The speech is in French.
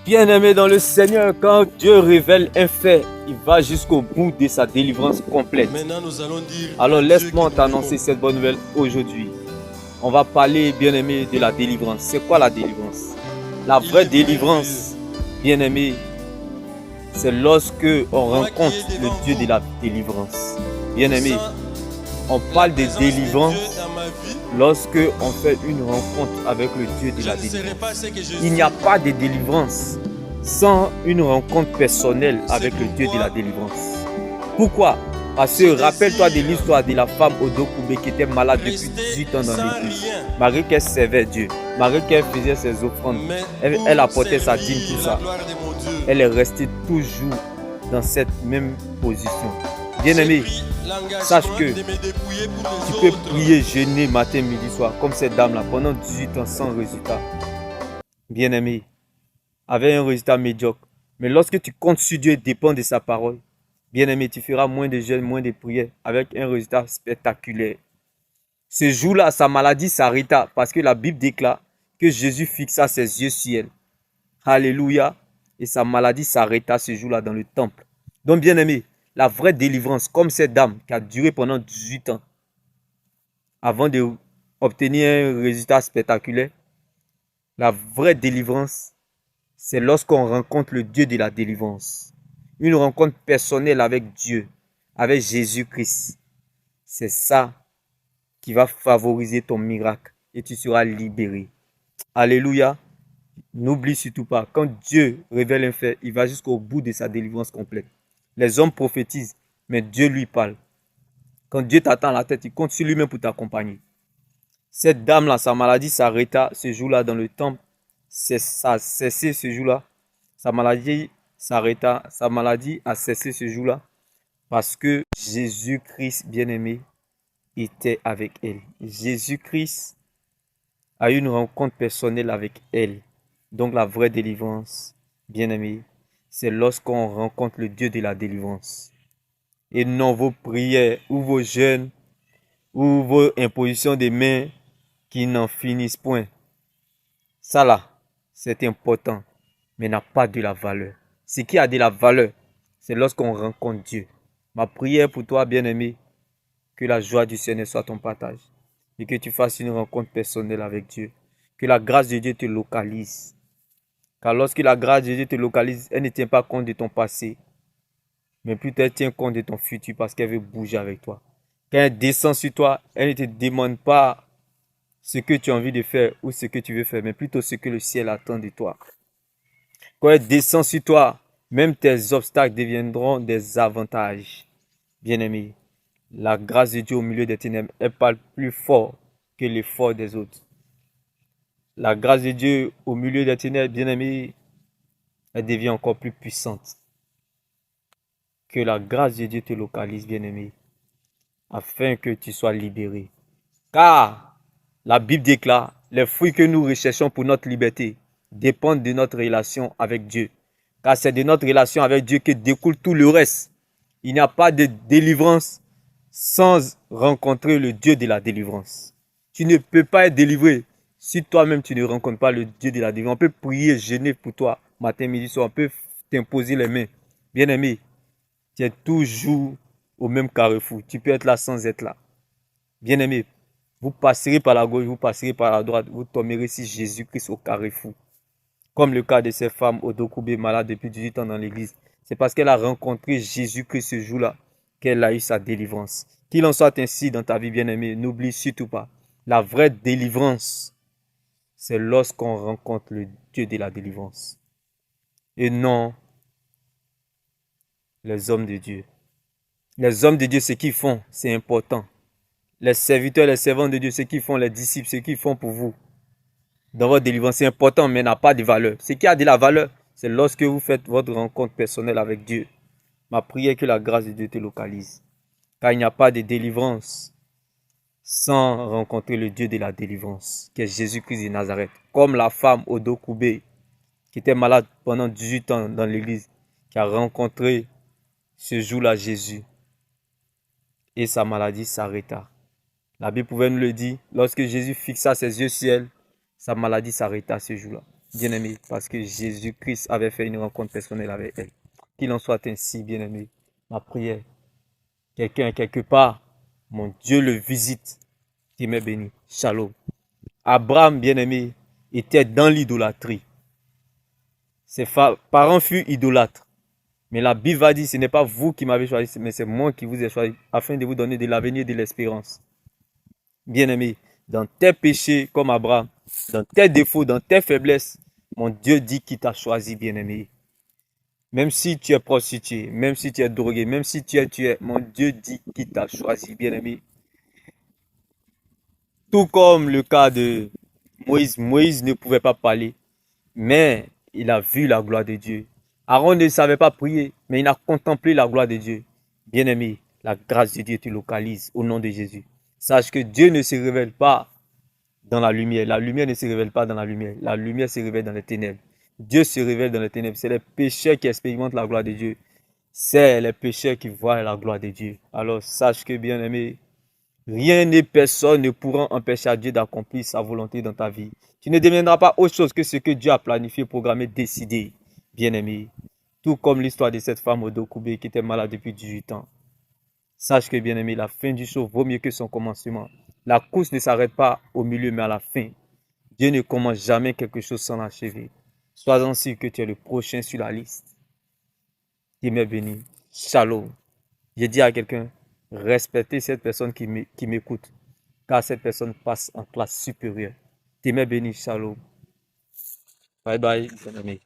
Bien-aimé dans le Seigneur, quand Dieu révèle un fait, il va jusqu'au bout de sa délivrance complète. Maintenant, nous allons dire. Alors laisse-moi t'annoncer cette bonne nouvelle aujourd'hui. On va parler, bien-aimé, de la délivrance. C'est quoi la délivrance? La vraie délivrance, bien-aimé, c'est lorsque on rencontre le Dieu de la délivrance. Bien-aimé, on parle de délivrance lorsque on fait une rencontre avec le Dieu de la délivrance. Il n'y a pas de délivrance sans une rencontre personnelle avec le Dieu de la délivrance. Pourquoi? Parce que rappelle-toi de l'histoire de la femme Odo Koubé qui était malade depuis 18 ans dans l'église. Malgré qu'elle servait Dieu, malgré qu'elle faisait ses offrandes, elle apportait sa dîme, tout ça. Elle est restée toujours dans cette même position. Bien-aimé, sache que tu peux prier, jeûner matin, midi, soir, comme cette dame-là, pendant 18 ans sans résultat. Bien-aimé, avec un résultat médiocre. Mais lorsque tu comptes sur Dieu et dépends de sa parole, bien-aimé, tu feras moins de jeûnes, moins de prières, avec un résultat spectaculaire. Ce jour-là, sa maladie s'arrêta parce que la Bible déclare que Jésus fixa ses yeux sur elle. Alléluia. Et sa maladie s'arrêta ce jour-là dans le temple. Donc, bien-aimé, la vraie délivrance, comme cette dame qui a duré pendant 18 ans, avant d'obtenir un résultat spectaculaire, la vraie délivrance, c'est lorsqu'on rencontre le Dieu de la délivrance. Une rencontre personnelle avec Dieu, avec Jésus-Christ. C'est ça qui va favoriser ton miracle et tu seras libéré. Alléluia. N'oublie surtout pas, quand Dieu révèle un fait, il va jusqu'au bout de sa délivrance complète. Les hommes prophétisent, mais Dieu lui parle. Quand Dieu t'attend à la tête, il compte sur lui-même pour t'accompagner. Cette dame-là, sa maladie s'arrêta ce jour-là dans le temple. Ça a cessé ce jour-là. Sa maladie s'arrêta. Sa maladie a cessé ce jour-là. Parce que Jésus-Christ, bien-aimé, était avec elle. Jésus-Christ a eu une rencontre personnelle avec elle. Donc la vraie délivrance, bien-aimé, c'est lorsqu'on rencontre le Dieu de la délivrance. Et non vos prières ou vos jeûnes ou vos impositions de mains qui n'en finissent point. Ça là, c'est important, mais n'a pas de la valeur. Ce qui a de la valeur, c'est lorsqu'on rencontre Dieu. Ma prière pour toi, bien-aimé, que la joie du Seigneur soit ton partage et que tu fasses une rencontre personnelle avec Dieu. Que la grâce de Dieu te localise. Car lorsque la grâce de Dieu te localise, elle ne tient pas compte de ton passé, mais plutôt elle tient compte de ton futur parce qu'elle veut bouger avec toi. Quand elle descend sur toi, elle ne te demande pas ce que tu as envie de faire ou ce que tu veux faire, mais plutôt ce que le ciel attend de toi. Quand elle descend sur toi, même tes obstacles deviendront des avantages. Bien-aimé, la grâce de Dieu au milieu des ténèbres, elle parle plus fort que l'effort des autres. La grâce de Dieu au milieu des ténèbres, bien-aimé, elle devient encore plus puissante. Que la grâce de Dieu te localise, bien-aimé, afin que tu sois libéré. Car la Bible déclare, les fruits que nous recherchons pour notre liberté dépendent de notre relation avec Dieu. Car c'est de notre relation avec Dieu que découle tout le reste. Il n'y a pas de délivrance sans rencontrer le Dieu de la délivrance. Tu ne peux pas être délivré si toi-même tu ne rencontres pas le Dieu de la délivrance. On peut prier, jeûner pour toi, matin, midi, soir. On peut t'imposer les mains. Bien-aimé, tu es toujours au même carrefour. Tu peux être là sans être là. Bien-aimé, vous passerez par la gauche, vous passerez par la droite. Vous tomberez sur Jésus-Christ au carrefour. Comme le cas de cette femme Odo Koubé, malade depuis 18 ans dans l'église. C'est parce qu'elle a rencontré Jésus-Christ ce jour-là qu'elle a eu sa délivrance. Qu'il en soit ainsi dans ta vie, bien-aimé, n'oublie surtout pas. La vraie délivrance, c'est lorsqu'on rencontre le Dieu de la délivrance. Et non les hommes de Dieu. Les hommes de Dieu, ce qu'ils font, c'est important. Les serviteurs, les servants de Dieu, ce qu'ils font, les disciples, ce qu'ils font pour vous, dans votre délivrance, c'est important, mais n'a pas de valeur. Ce qui a de la valeur, c'est lorsque vous faites votre rencontre personnelle avec Dieu. Ma prière est que la grâce de Dieu te localise. Car il n'y a pas de délivrance sans rencontrer le Dieu de la délivrance, qui est Jésus-Christ de Nazareth. Comme la femme Odo Koubé, qui était malade pendant 18 ans dans l'église, qui a rencontré ce jour-là Jésus. Et sa maladie s'arrêta. La Bible pouvait nous le dire, lorsque Jésus fixa ses yeux sur elle, sa maladie s'arrêta ce jour-là. bien-aimé, parce que Jésus-Christ avait fait une rencontre personnelle avec elle. Qu'il en soit ainsi, bien-aimé. Ma prière, quelqu'un quelque part, mon Dieu le visite. Qui m'est béni. Shalom. Abraham, bien-aimé, était dans l'idolâtrie. Ses parents furent idolâtres. Mais la Bible va dire, ce n'est pas vous qui m'avez choisi, mais c'est moi qui vous ai choisi, afin de vous donner de l'avenir et de l'espérance. Bien-aimé, dans tes péchés comme Abraham, dans tes défauts, dans tes faiblesses, mon Dieu dit qu'il t'a choisi, bien-aimé. Même si tu es prostitué, même si tu es drogué, même si tu es tué, mon Dieu dit qu'il t'a choisi, bien-aimé. Tout comme le cas de Moïse. Moïse ne pouvait pas parler, mais il a vu la gloire de Dieu. Aaron ne savait pas prier, mais il a contemplé la gloire de Dieu. Bien-aimé, la grâce de Dieu te localise au nom de Jésus. Sache que Dieu ne se révèle pas dans la lumière. La lumière ne se révèle pas dans la lumière. La lumière se révèle dans les ténèbres. Dieu se révèle dans les ténèbres. C'est les pécheurs qui expérimentent la gloire de Dieu. C'est les pécheurs qui voient la gloire de Dieu. Alors sache que, bien-aimé, rien ni personne ne pourra empêcher à Dieu d'accomplir sa volonté dans ta vie. Tu ne deviendras pas autre chose que ce que Dieu a planifié, programmé, décidé, bien-aimé. Tout comme l'histoire de cette femme au Dokubé qui était malade depuis 18 ans. Sache que, bien-aimé, la fin du show vaut mieux que son commencement. La course ne s'arrête pas au milieu, mais à la fin. Dieu ne commence jamais quelque chose sans l'achever. Sois-en sûr que tu es le prochain sur la liste. Dieu m'est béni. Shalom. J'ai dit à quelqu'un, respectez cette personne qui m'écoute, car cette personne passe en classe supérieure. Dieu m'est béni. Shalom. Bye bye, bien-aimé.